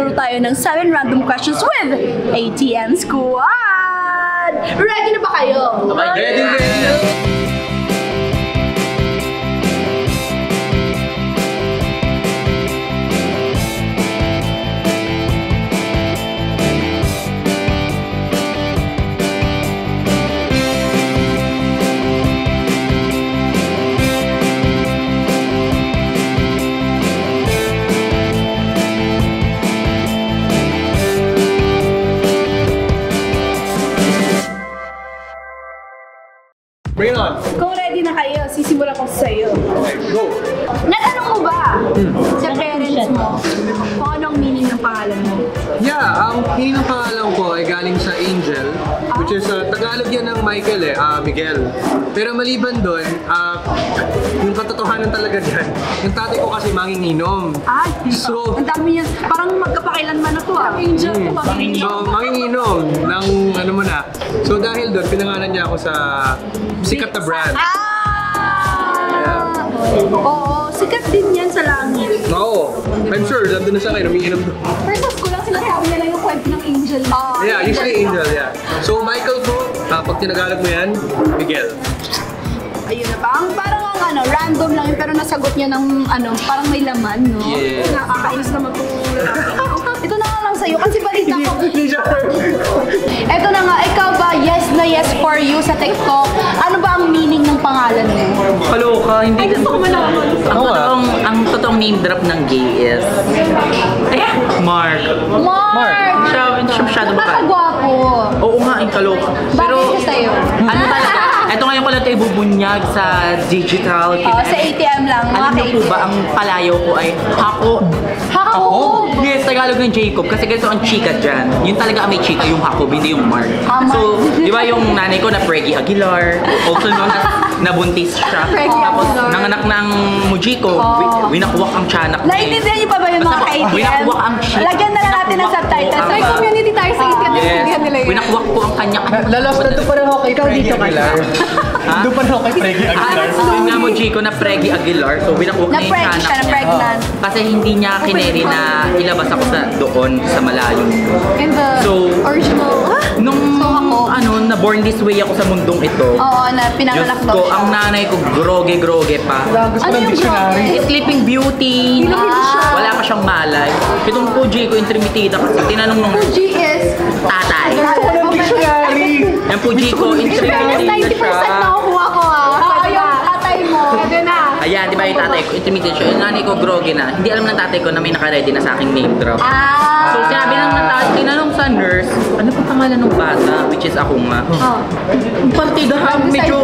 maglalaro tayo ng 7 random questions with ATM Squad! Ready na ba kayo? Ready! Bring it on! Kung ready na kayo, sisimulan ko sa'yo. Okay, go! Natanong mo ba sa parents mo kung anong meaning ng pangalan mo? Yeah, ang meaning ng pangalan ko ay galing sa Angel, which is Tagalog yan ng Michael Miguel. Pero maliban doon, yung katotohanan talaga dyan, yung tatay ko kasi manginginom. So, ang dami yan. Parang magkapakailanman na to Angel, so, manginginom ng ano mo na. So dahil doon, pinangalan niya ako sa sikat na brand. Oo, sikat din yan sa langit. Oo, I'm sure, nandun na siya kayo, umiinom doon. First of ko lang sinasabi nila yung kwento ng Angel. Yeah, usually Angel, yeah. So Michael ko, pag tinagalog mo yan, Miguel. Ayun na ba? Parang ang random lang yun, pero nasagot niya ng parang may laman, no? Yeah. Nakakainis naman kung ito na nga lang sa'yo, kasi balita ko. Ito na nga, ikaw ba, yes na yes for you sa TikTok? Ano ba ang meaning ng pangalan mo? Kaloka, hindi. Ay, gusto ko malaman. Ang totoong name drop ng gay is Mark. Mark! Siya masyado ba? Nakagwapo. Oo nga, ang kaloka. Bakit siya sa'yo? Ano talaga? Ito ngayon ko lang tayo bubunyag sa digital. Sa ATM lang, mga Alam niyo po ba, ang palayo ko ay Hako. Hako? Yes, Tagalog ng Jacob. Kasi ganito ang chika dyan. Yun talaga may chika, yung Jacob, hindi yung Mark. So, di ba yung nanay ko na Preggy Aguilar, also known as nabuntis siya. Tapos, nanganak ng Mujiko, winakuwak ang tiyanak. Naiintindihan niyo pa ba yung mga ka-ATM? Winakuwak ang chika. Lagyan na lang natin ng subtitles. May community tayo sa ATM. Naiintindihan nila yun. Winakuwak po ang kanya. Lalos na doon pa rin ako kay Preggy Aguilar. Doon pa rin ako kay Preggy Aguilar. Yun nga Mujiko na Preggy Aguilar. So, winakuwak na yung tiyanak. siya, na-pregnant. Kasi hindi niya kineri na ilabas ako doon sa malayo. In the original, Nung na-born this way ako sa mundong ito. Oo, na pinanganak Diyos daw ko, siya. ang nanay ko groge-groge pa. Gusto Ano ng yung dictionary. Sleeping Beauty. Wala pa siyang malay. Itong Puji ko, intermitida kasi. Tinanong nung Fuji is tatay. Ng dictionary. Yung Puji ko, intermitida 90% siya. nakukuha ko yung tatay mo. Pwede na. Ayan, di ba yung tatay ko, intermitida siya. Yung nanay ko, groge na. Hindi alam ng tatay ko na may naka-ready na sa aking name drop. So, sinabi lang ng tatay, tinanong sa nurse, ano pa pangalan ng bata? Which is ako nga. Partida ha, medyo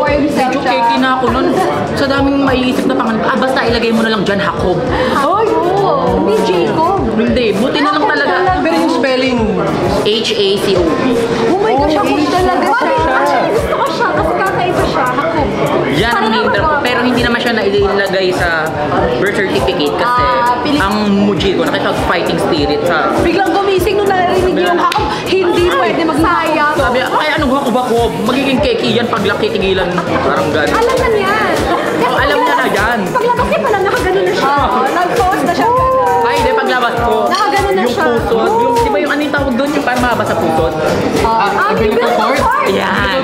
keki na ako nun. Sa daming maiisip na pangalan. Basta ilagay mo na lang dyan, Jacob. Ay, hindi Jacob. Hindi, buti na lang talaga. Pero yung spelling. H-A-C-O-B. Oh my gosh, ako talaga siya. Actually, gusto ko siya kasi kakaiba siya. Yan ang name drop ko. Pero hindi naman siya nailagay sa birth certificate kasi ang Muji ko nakipag-fighting spirit sa... Biglang gumising nung narinig yung ako, hindi pwede magsayang. Sabi, ay ano ako, magiging keki yan paglaki tigilan. Parang gano'n. Alam na niyan. Oh, alam niya na yan. Paglabas niya pala, nakaganon na siya. Nag-post na siya. Ay, hindi, paglabas ko. Nakaganon na yung siya. pusod. Yung, di ba yung ano yung tawag doon? Yung parang mababa sa pusod? Umbilical cord? Ayan.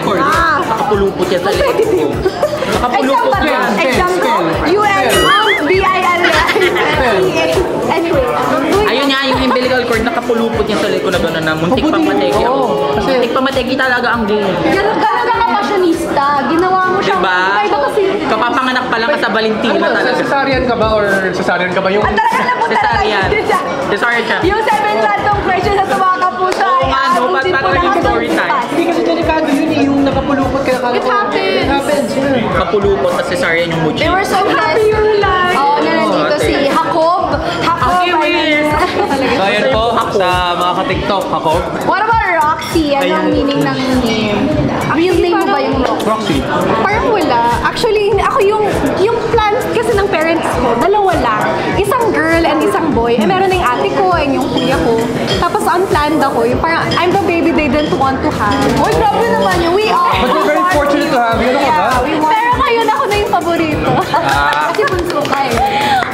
Nakapulupot yan sa likod ko. Nakapulupot yan. Example, U-N-B-I-L. Anyway. Ayun nga, yung umbilical cord, nakapulupot yan sa likod na gano'n na muntik pang mategi ako. Muntik pang mategi talaga ang game. Ganun ka ka-fashionista. Ginawa mo siya. Diba? Iba kasi. Kapapanganak pa lang sa Valentina talaga. Cesarean ka ba or cesarean ka ba yung... Ang talaga alam mo talaga. Cesarean. Cesarean siya. Yung 7 random questions na tumakap po siya. Oo nga, no, abutin po parang ng yung hanggang story time. lipas. Hindi kasi delikado yun eh, yung nakapulupot ka na It happens. It happens, yeah. Kapulupot at cesarean yung Muji. They were so happy you're alive. Oo, na nandito si Jacob. Jacob. So ayan po, sa mga ka-TikTok, ako. What about Roxy? Ano ang meaning ng name? Real name mo ba yung Roxy. Parang wala. Actually, ako yung plans kasi ng parents ko, dalawa lang. Isang girl and isang boy. Eh, meron na yung ate ko and yung kuya ko. Tapos unplanned ako. Yung parang, I'm the baby they didn't want to have. Uy, grabe naman yun. We all But we're very fortunate to have you. Ano ka ba? Pero ngayon ako na yung paborito. Kasi bunso ka eh.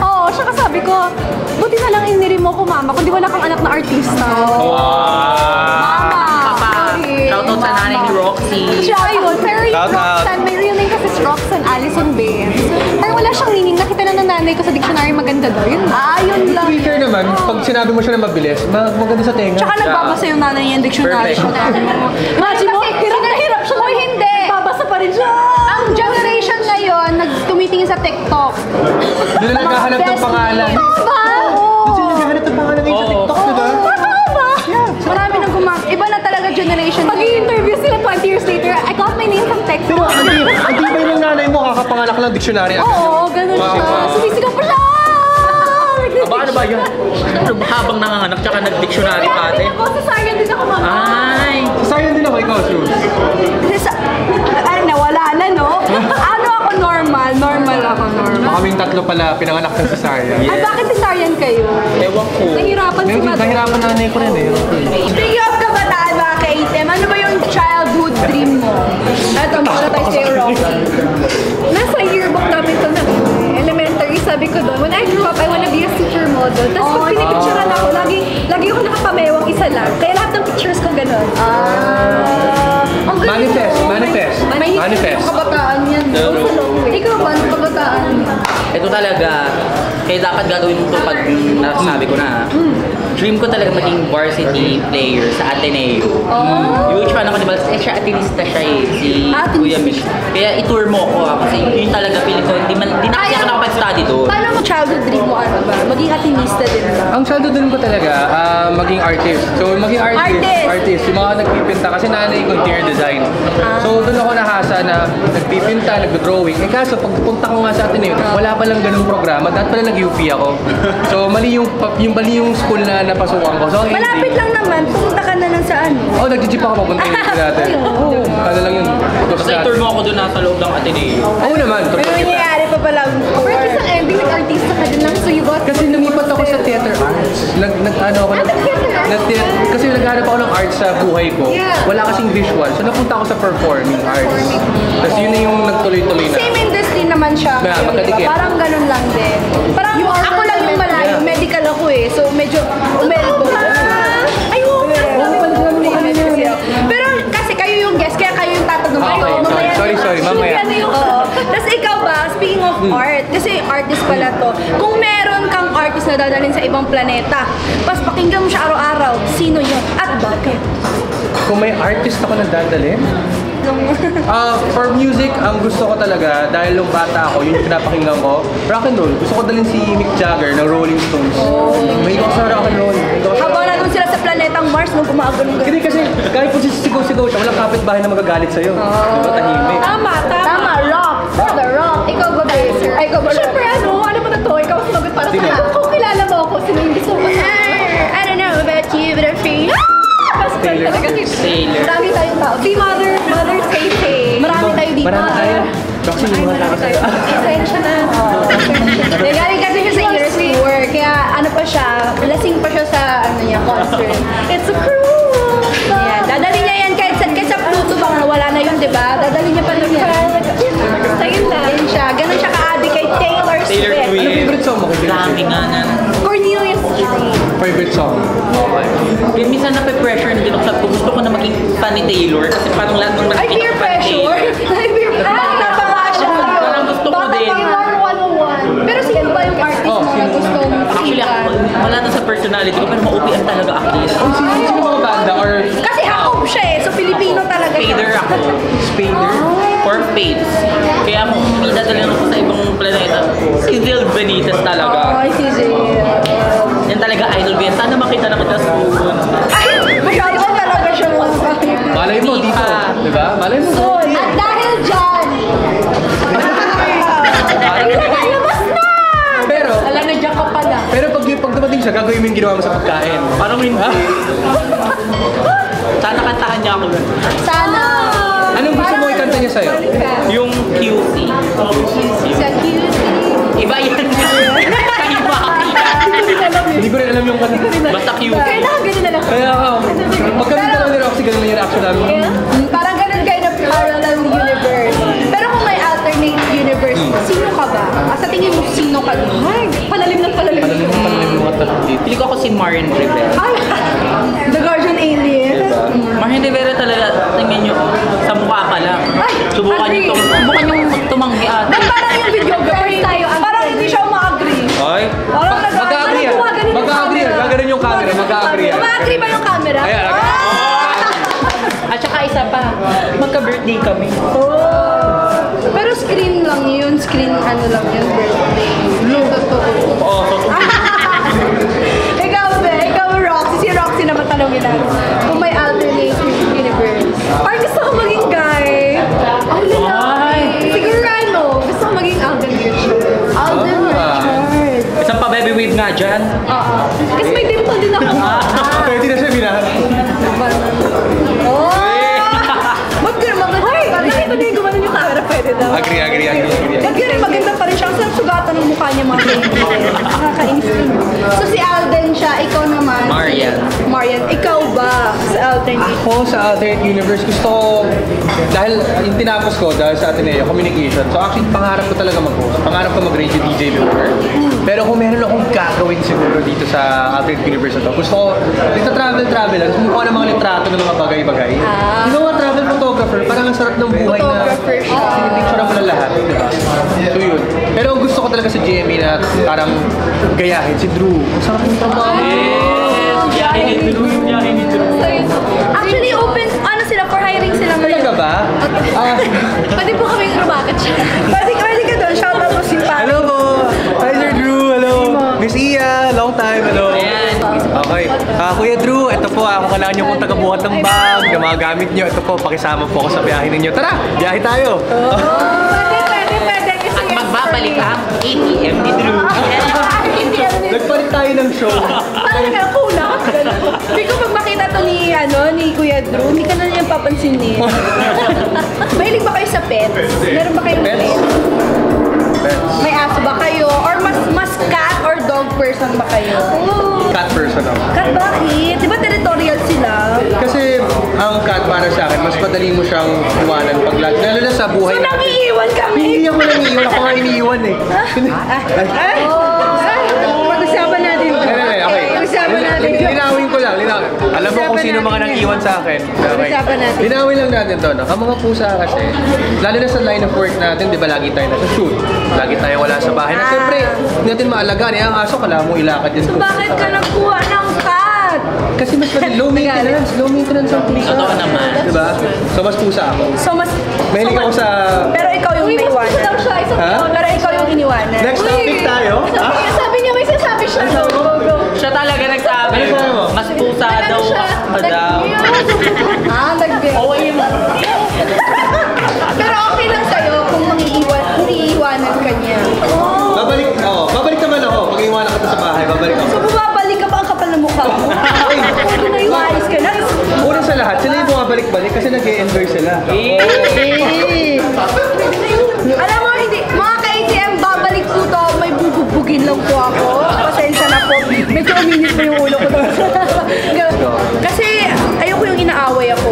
Oo, siya sabi ko, buti na lang nang iniri mo ko, mama, kundi wala kang anak na artista. Mama! Sorry. Shoutout sa nanay ni Roxy. Siya yun, pero yung Shout out. Roxanne, may real name kasi is Roxanne Allison Baines. Pero wala siyang meaning. Nakita na ng nanay ko sa dictionary, maganda daw. Yun. Yun lang. Twitter naman, pag sinabi mo siya na mabilis, maganda sa tenga. Tsaka nagbabasa yung nanay niya yung dictionary. Perfect. Imagine mo, hirap na hirap siya. Uy, hindi. Babasa pa rin siya. Ang generation ngayon, tumitingin sa TikTok. Doon na naghahanap ng pangalan. Ba? Doon sila naghahanap ng pangalan ngayon sa TikTok, di ba? Marami nang Iba na talaga generation. Pag i-interview sila 20 years later, I got my name from Pero TikTok. ang tibay ng nanay mo, kakapanganak lang dictionary. Oo, ganun siya. Sumisigaw pa siya. Aba, ano ba yun? Ano ba habang nanganganak tsaka nag-dictionary pa ate? Ako, sasaryan din ako, mama. Ay! Sayang din ako, ikaw, Jules. Nawala na, no? Ano ako normal? Normal ako, normal. Kaming tatlo pala pinanganak ng cesarean. Ay, bakit sasaryan kayo? Ewan ko. Nahirapan si mother. Nahirapan nanay ko rin eh. Speaking of kabataan, mga ka-item, ano ba yung childhood dream mo? Ito, muna tayo sa'yo, Roxy. Nasa yearbook namin to na elementary, sabi ko doon, when I grew up, I wanna be a supermodel. Tapos pag pinipicturean ako, lagi ako nakapamewang isa lang. Kaya lahat ng pictures ko ganun. Ang galing Manifest. mo. Manifest. Yung kabataan yan. Ikaw ba, ano kabataan? Ito talaga, kaya dapat gagawin mo ito pag nasabi ko na. Dream ko talaga maging varsity player sa Ateneo. Huge fan ako, diba? Siya atinista siya eh, si Kuya Mish. Kaya itour mo ko kasi yun talaga feeling ko, di na kasi ako nakapag-study doon. Paano mo childhood dream mo, ano ba? Maging atinista din ba? Ang childhood din ko talaga, maging artist. So, maging artist. Yung mga nagpipinta, kasi nanay ko interior design. So, doon ako nahasa na nagpipinta, nagdo-drawing. Eh kaso, pagpunta ko nga sa Ateneo, wala pa lang ganung programa. Dahil pala nag-UP ako. So, mali yung school na napasukan ko. So, ang Malapit lang naman, pumunta ka na lang sa ano. Oh, nag-jeep ako papunta yung school natin. Oo, ano lang yun. Basta itour mo ako doon nasa loob ng Ateneo. Oo naman. Pero nangyayari pa pala. Pero sa ending, nag-artista ka din lang, so you got... Kasi lumipat ako sa theater arts. Nag-ano ako. Kasi naghanap ako ng arts sa buhay ko. Wala kasing visual. So napunta ako sa performing arts. Tapos yun na yung nagtuloy-tuloy na. Same industry naman siya. Yeah, magkadikit. Parang ganun lang din. Parang ako lang yung malayo. Medical ako eh. So medyo umelbo. Ay, pero kasi kayo yung guest, kaya kayo yung tatanong. Okay, sorry, mamaya. Tapos ikaw ba, speaking of art, kasi artist pala to, kung meron kang artist na dadalhin sa ibang planeta, pas pakinggan mo siya araw-araw, sino yun? At bakit? Kung may artist ako na dadalhin, for music, ang gusto ko talaga, dahil nung bata ako, yun yung pinapakinggan ko, rock and roll. Gusto ko dalhin si Mick Jagger ng Rolling Stones. May ko sa rock and roll. Habang nandun sila sa planetang Mars, nung gumagano'n Hindi kasi, kahit po sigaw-sigaw siya, walang kapitbahay na magagalit sa'yo. Diba, tahimik. Tama. Tama, rock. The rock. Ikaw ba, sir? Ay, ikaw ba, Siyempre, ano ba na to? Ikaw ang sumagot para sa Sino? akin. Kung kilala mo ako, sino yung gusto mo sa I don't know about you, but I feel... best friend talaga si Sailor. Marami tayong tao. Si Mother Tay. Marami tayo dito. Marami tayo. Roxy, yung mga tao sa'yo. Pasensya na. Galing kasi siya sa years tour, kaya ano pa siya, lasing pa siya sa ano niya, concert. It's a cruel. Yan, dadali niya yan kahit sa Pluto, baka wala na yun, di ba? Dadali niya pa nun yan. Tayo na. Yan siya, ganun siya ka-addict kay Taylor Taylor Swift. Ano Swift. favorite song mo? Dami nga na. Cornelius Street. Favorite song? Kaya minsan nape-pressure din ako. Sabi ko, gusto ko na maging fan ni Taylor kasi parang lahat ng Ay, peer pressure. Napaka siya. Parang gusto ko din. Taylor 101. Pero sino ba yung artist mo na gusto mong Actually, pakinggan? wala na sa personality ko pero ma-OPM talaga artist. Sino mga banda or Kasi Jacob siya eh, so Filipino talaga siya. Spader ako. Spader? Or Fates. Kaya kung pinadala ako sa ibang planeta, si Zil Benitez talaga. Ay, si Jill. Yan talaga idol ko yan. Sana makita na kita soon. Ay, masyado ka talaga siya mga Malay mo Hindi dito. pa. Diba? Malay mo. At dahil dyan, labas na! Pero, Alam na dyan ka pala. pero pag dumating siya, gagawin mo yung ginawa mo sa pagkain. Parang hindi. Sana kantahan niya ako. Sana. Anong gusto mo ikanta niya sa'yo? Yung QC. Sa QC. Iba yan. Iba. Hindi ko rin alam yung kanta. Basta QC. Kailangan ganun na lang. Kaya pag kami dalawa ni Roxy, ganun na yung reaction namin. Parang ganun kayo na parallel universe. Pero kung may alternate universe, sino ka ba? Sa tingin mo, sino ka doon? Ay, palalim ng palalim. Palalim mo mga tanong dito. Feeling ko ako si Marian Rivera. Ay! The Guardian Alien. Marian Rivera talaga, tingnan nyo, sa mukha pa lang. Ay, Subukan agree. yung tumanggi ate. Ba't parang yung videographer tayo? Parang hindi siya uma-agree. Ay, Parang mag-agree yan. Mag-agree yan. Gaganon yung camera. Mag-agree yan. Uma-agree ba yung camera? Ayan, At saka isa pa, magka-birthday kami. Pero screen lang yun. Screen ano lang yun. Birthday. Totoo. Oo, totoo. Ikaw Roxy. Si Roxy naman tanongin natin. Kung may alternate universe. Parang gusto ko maging guy. Ang lalaki. Siguro ano, gusto ko maging Alden Richard. Alden Richard. Isang pa baby wave nga dyan. Oo. Kasi may dimple din ako. Pwede na siya binahan. Oh! Hoy! Nakita niyo yung gumanon yung camera. Pwede daw. Agree. Maganda pa rin siya. Ang sarap sugatan ng mukha niya mga baby. Nakakainis yun. So si Alden siya, ikaw naman. Marian, ikaw ba sa Alden? Ako sa alternate universe, gusto ko, dahil yung tinapos ko dahil sa Ateneo, communication. So actually, pangarap ko talaga mag-host. Pangarap ko mag-radio DJ before. Pero kung meron akong gagawin siguro dito sa alternate universe na to, gusto ko, dito travel lang, kumukuha ng mga litrato ng mga bagay-bagay. You know what, travel photographer, parang ang sarap ng buhay na Photographer siya. sinipicture mo lang lahat, di ba? So yun. Pero ang gusto ko talaga sa GMA na parang gayahin, si Drew. Ang sarap ng trabaho. Actually, open, ano sila, for hiring sila ngayon. Talaga ba? Pwede po kaming rumakit siya. Pwede ka doon, shout out mo si Pat. Hello po! Hi Sir Drew! Hello! Miss Iya! Long time! Hello! Ayan. Okay. Kuya Drew, ito po kung kailangan nyo pong tagabuhat ng bag, na mga gamit nyo, ito po, pakisama po ako sa biyahe ninyo. Tara! Biyahe tayo! Pwede. Kasi At magbabalik ang ATM ni Drew. Nagpalit tayo ng show. Parang nga, kulang. Hindi ko pag makita to ni Kuya Drew, hindi ka na niya papansinin. Mahilig ba kayo sa pets? Meron ba kayong Pets? pets? May aso ba kayo? Or mas cat or dog person ba kayo? Cat person ako. Cat bakit? Di ba territorial sila? Kasi ang cat para sa akin, mas madali mo siyang iwanan pag lalo na sa buhay So, natin. nangiiwan kami. Hindi ako nangiiwan, ako nga iniiwan eh. Pag-usapan natin. Okay. Pag-usapan natin. Linawin ko lang, linawin. Alam mo kung sino mga nang-iwan sa akin. Pag-usapan natin. Linawin lang natin to, no? Ang mga pusa kasi, lalo na sa line of work natin, di ba lagi tayo nasa shoot? Lagi tayo wala sa bahay. Na siyempre, hindi natin maalagaan. Eh, ang aso, kailangan mo ilakad yan. So, bakit ka nagkuha ng cat? Kasi mas low maintenance ang pusa. Totoo naman. Di ba? So, mas pusa ako. So, mas... Mahilig ako sa... Pero ikaw yung iniwanan. Ha? Pero ikaw yung iniwanan. Next topic tayo. Ha? Sabi niya, may sasabi siya. Siya talaga nagsabi. Ano sabi mo? Mas pusa daw. Daw. Oo, yun. Pero okay lang sa'yo kung iiwanan ka niya. Babalik naman ako. Pag iwanan ka sa bahay, babalik ako. So, bumabalik ka pa ang kapal ng mukha mo. Pwede na yung ayos ka na. Una sa lahat, sila yung bumabalik-balik kasi nag-e-enjoy sila. Alam mo, hindi. Mga ka-ATM, babalik po to. May bubugbugin lang po ako. Pasensya na po. Medyo uminit po yung ulo ko doon. Kasi ayoko yung inaaway ako.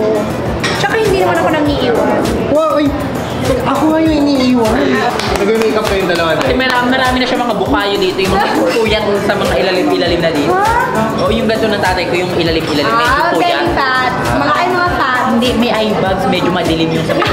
Tsaka hindi naman ako nangiiwan. Wow, ako nga yung iniiwan. Nag-makeup kayong dalawa Kasi din. marami na siya mga bukayo dito. Yung mga puyat sa mga ilalim na dito. O yung ganito ng tatay ko, yung ilalim-ilalim. Medyo puyat. Fat. Mga cat. Hindi, may eye bags. Medyo madilim yung sa mga